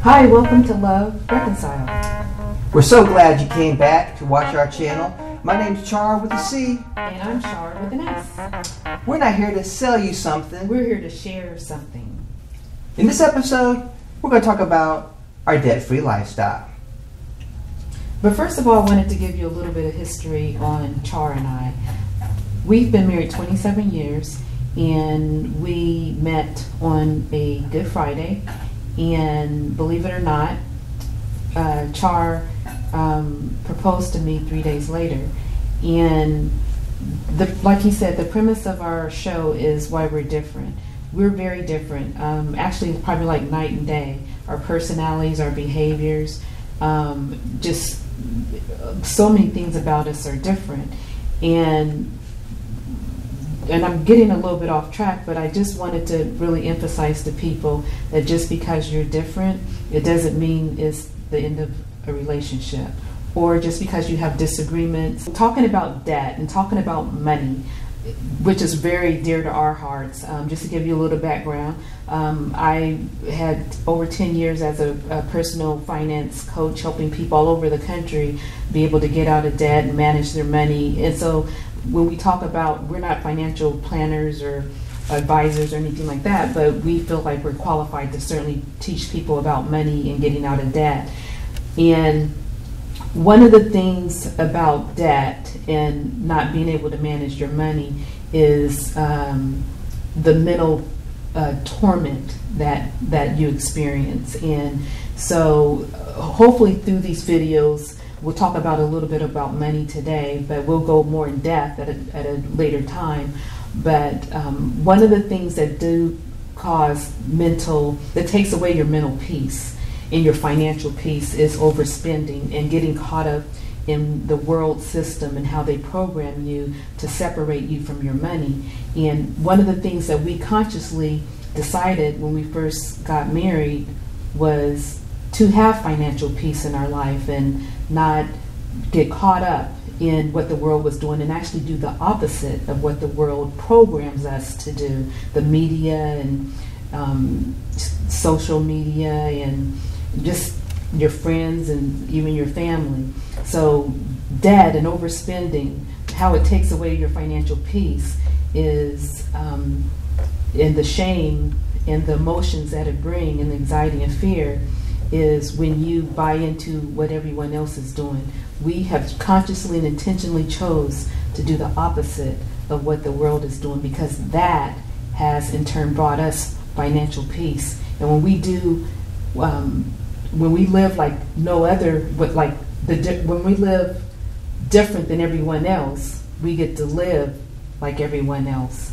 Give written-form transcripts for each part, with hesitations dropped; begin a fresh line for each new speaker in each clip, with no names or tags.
Hi, welcome to Love Reconcile.
We're so glad you came back to watch our channel. My name's Char with a C.
And I'm Shar with an S.
We're not here to sell you something.
We're here to share something.
In this episode, we're going to talk about our debt-free lifestyle.
But first of all, I wanted to give you a little bit of history on Char and I. We've been married 27 years, and we met on a Good Friday. And believe it or not, Char proposed to me 3 days later. And like he said, the premise of our show is why we're different. We're very different. Actually, it's probably like night and day. Our personalities, our behaviors, just so many things about us are different. And I'm getting a little bit off track, but I just wanted to really emphasize to people that just because you're different, it doesn't mean it's the end of a relationship, or just because you have disagreements. Talking about debt and talking about money, which is very dear to our hearts. Just to give you a little background, I had over 10 years as a personal finance coach, helping people all over the country be able to get out of debt and manage their money. And so when we talk about, we're not financial planners or advisors or anything like that, but we feel like we're qualified to certainly teach people about money and getting out of debt. And one of the things about debt and not being able to manage your money is the mental torment that you experience. And so hopefully through these videos, we'll talk about a little bit about money today, but we'll go more in depth at a later time. But one of the things that do cause that takes away your mental peace and your financial peace is overspending and getting caught up in the world system and how they program you to separate you from your money. And one of the things that we consciously decided when we first got married was to have financial peace in our life and not get caught up in what the world was doing and actually do the opposite of what the world programs us to do. The media and social media and just your friends and even your family. So debt and overspending, how it takes away your financial peace is and the shame and the emotions that it brings and the anxiety and fear is when you buy into what everyone else is doing. We have consciously and intentionally chose to do the opposite of what the world is doing, because that has in turn brought us financial peace. And when we do, when we live like no other, when we live different than everyone else, we get to live like everyone else,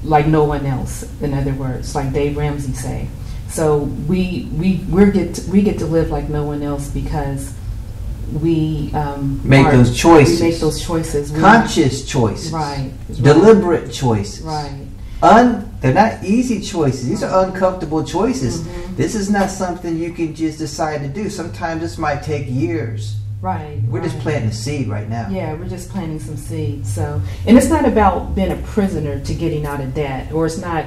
like no one else, in other words, like Dave Ramsey say. So we get to live like no one else because we
make those choices.
We make those choices.
Conscious choices.
Right.
Deliberate choices.
Right.
They're not easy choices. These are uncomfortable choices. Mm-hmm. This is not something you can just decide to do. Sometimes this might take years.
Right.
We're just planting a seed right now.
Yeah, we're just planting some seeds. So, and it's not about being a prisoner to getting out of debt, or it's not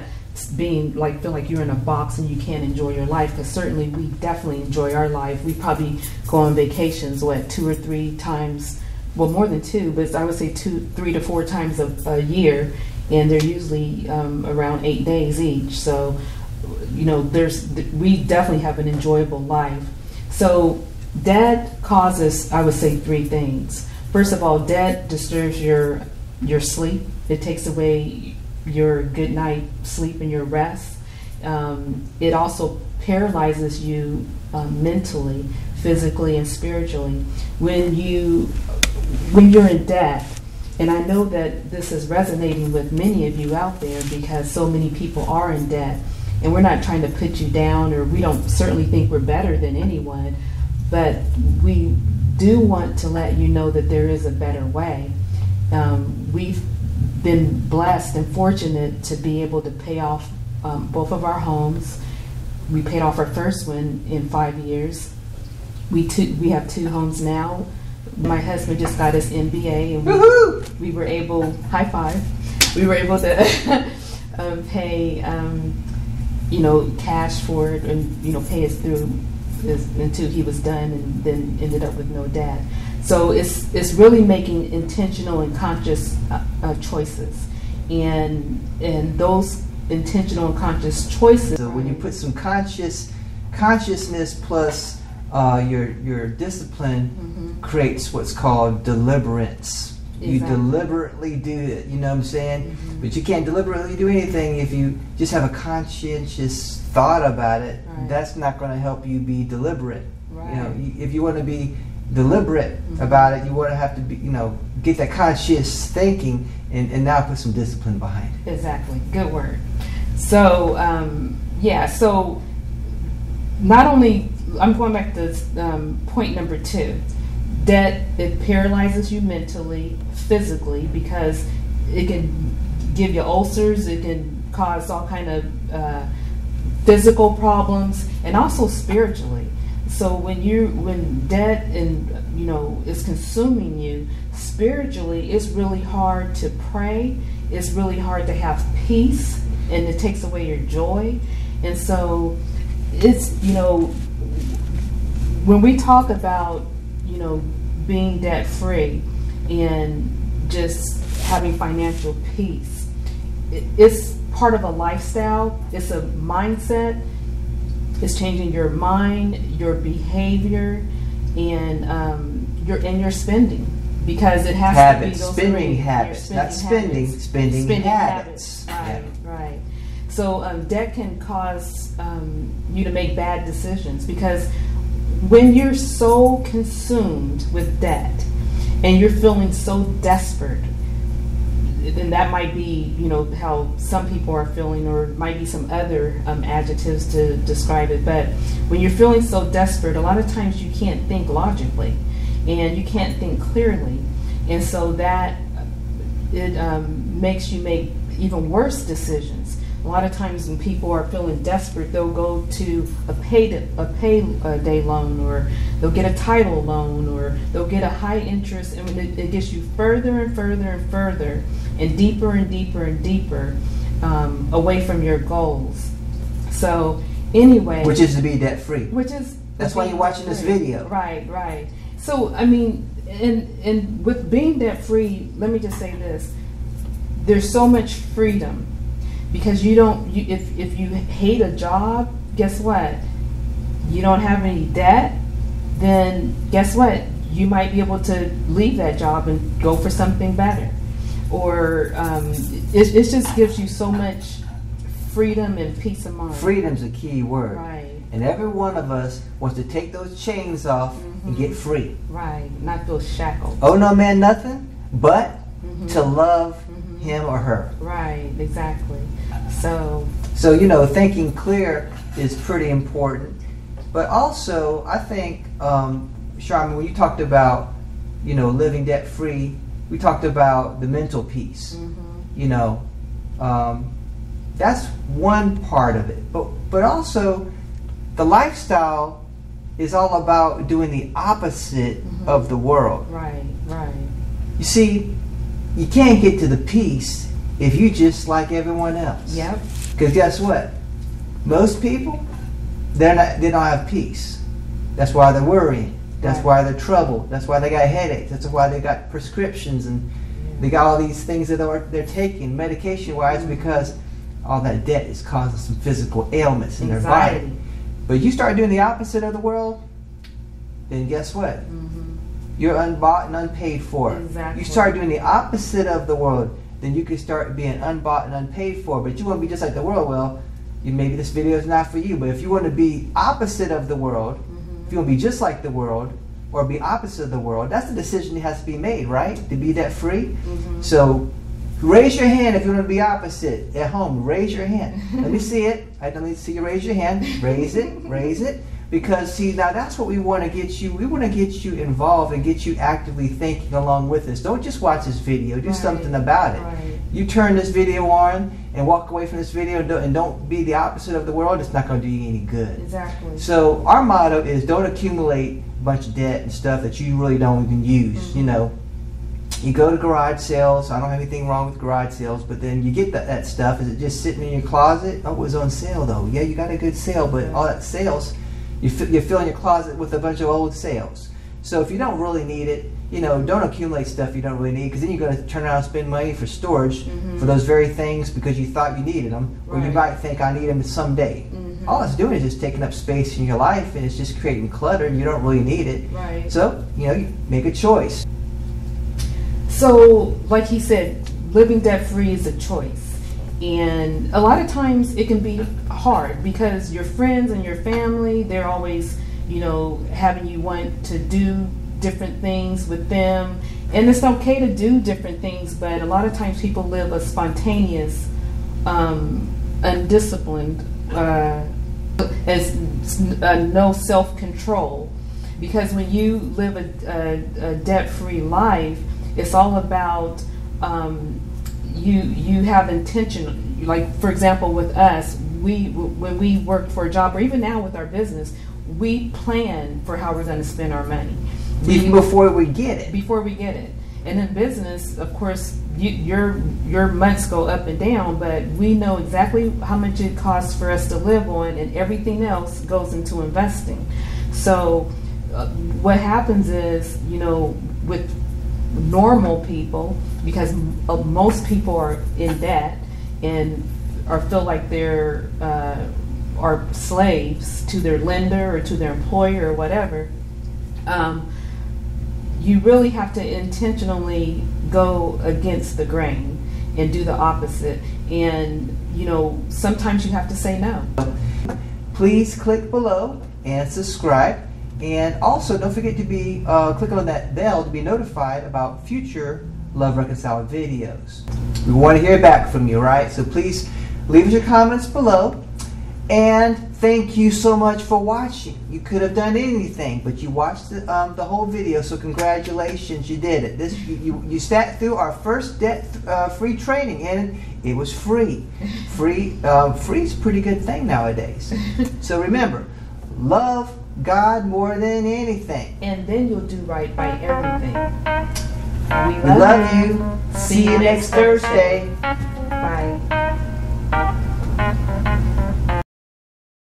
being like feel like you're in a box and you can't enjoy your life, because certainly we definitely enjoy our life. We probably go on vacations 2 or 3 times, well, more than 2, but I would say 3 to 4 times a year, and they're usually around 8 days each. So you know, we definitely have an enjoyable life. So debt causes, I would say, 3 things. First of all, debt disturbs your sleep. It takes away your good night sleep and your rest. It also paralyzes you mentally, physically, and spiritually. When you're in debt, and I know that this is resonating with many of you out there because so many people are in debt, and we're not trying to put you down, or we don't certainly think we're better than anyone, but we do want to let you know that there is a better way. We've been blessed and fortunate to be able to pay off both of our homes. We paid off our first one in 5 years. We have 2 homes now. My husband just got his MBA, and we were able, high five, we were able to pay cash for it and, pay us through until he was done, and then ended up with no debt. So it's really making intentional and conscious choices, and those intentional and conscious choices.
So when you put some consciousness plus your discipline creates what's called deliberance.
Exactly.
You deliberately do it, you know what I'm saying? But you can't deliberately do anything if you just have a conscientious thought about it.
Right.
That's not going to help you be deliberate.
Right.
If you want to be deliberate about it, you want to have to be, get that conscious thinking and now put some discipline behind it.
Exactly. Good word. So, so not only, I'm going back to point number 2. Debt, it paralyzes you mentally, physically, because it can give you ulcers, it can cause all kind of physical problems, and also spiritually. So when debt is consuming you spiritually, it's really hard to pray. It's really hard to have peace, and it takes away your joy. And so it's when we talk about being debt free and just having financial peace, it's part of a lifestyle. It's a mindset. It's changing your mind, your behavior, and your spending, because it has to be those
spending
three.
habits, not spending habits.
Right. So debt can cause you to make bad decisions, because when you're so consumed with debt and you're feeling so desperate, and that might be, how some people are feeling, or might be some other adjectives to describe it. But when you're feeling so desperate, a lot of times you can't think logically, and you can't think clearly, and so that it makes you make even worse decisions. A lot of times when people are feeling desperate, they'll go to a payday loan, or they'll get a title loan, or they'll get a high interest, and it gets you further and further and further, and deeper and deeper and deeper away from your goals. So anyway,
which is to be debt free. That's why you're watching this video.
Right. So I mean, and with being debt free, let me just say this: there's so much freedom. Because if you hate a job, guess what? You don't have any debt, then guess what? You might be able to leave that job and go for something better. Or it just gives you so much freedom and peace of mind.
Freedom's a key word.
Right.
And every one of us wants to take those chains off and get free.
Right. Not those shackles.
Oh no man, nothing but to love him or her.
Right, exactly. So
thinking clear is pretty important. But also, I think, Charmin, when you talked about, living debt free, we talked about the mental peace. That's one part of it. But also, the lifestyle is all about doing the opposite of the world.
Right.
You see, you can't get to the peace if you just like everyone else.
Yep.
Because guess what? Most people, they don't have peace. That's why they're worrying. That's why they're troubled. That's why they got headaches. That's why they got prescriptions, and they got all these things that they're taking medication-wise, because all that debt is causing some physical ailments in their body. But you start doing the opposite of the world, then guess what? You're unbought and unpaid for.
Exactly.
You start doing the opposite of the world, then you can start being unbought and unpaid for. But you want to be just like the world, well, maybe this video is not for you. But if you want to be opposite of the world, if you want to be just like the world, or be opposite of the world, that's the decision that has to be made, right? To be debt free. So raise your hand if you want to be opposite at home. Raise your hand. Let me see it. Let me see you raise your hand. Raise it. Because see, now that's what we want to get you. We want to get you involved and get you actively thinking along with us. Don't just watch this video. Do something about it.
Right.
You turn this video on and walk away from this video and don't be the opposite of the world. It's not going to do you any good.
Exactly.
So our motto is don't accumulate a bunch of debt and stuff that you really don't even use. You go to garage sales. I don't have anything wrong with garage sales, but then you get that stuff. Is it just sitting in your closet? Oh, it was on sale though. Yeah, you got a good sale, but all that sales, you're filling your closet with a bunch of old sales. So if you don't really need it, don't accumulate stuff you don't really need, because then you're going to turn around and spend money for storage for those very things because you thought you needed them, or you might think I need them someday. All it's doing is just taking up space in your life, and it's just creating clutter, and you don't really need it.
Right.
So, you make a choice.
So, like he said, living debt-free is a choice. And a lot of times it can be hard because your friends and your family, they're always, having you want to do different things with them. And it's okay to do different things, but a lot of times people live a spontaneous, undisciplined, no self-control. Because when you live a debt-free life, it's all about you have intention. Like, for example, with us, when we work for a job, or even now with our business, we plan for how we're going to spend our money.
Even before we get it.
Before we get it. And in business, of course, your months go up and down, but we know exactly how much it costs for us to live on, and everything else goes into investing. So what happens is, with normal people, because most people are in debt and feel like they're are slaves to their lender or to their employer or whatever, you really have to intentionally go against the grain and do the opposite. And sometimes you have to say no.
Please click below and subscribe. And also, don't forget to be click on that bell to be notified about future Love Reconciled videos. We want to hear back from you, right? So please leave us your comments below. And thank you so much for watching. You could have done anything, but you watched the whole video, so congratulations, you did it. You sat through our first debt-free training, and it was free. Free is a pretty good thing nowadays. So remember, love God more than anything.
And then you'll do right by everything.
We love you. See you next Thursday.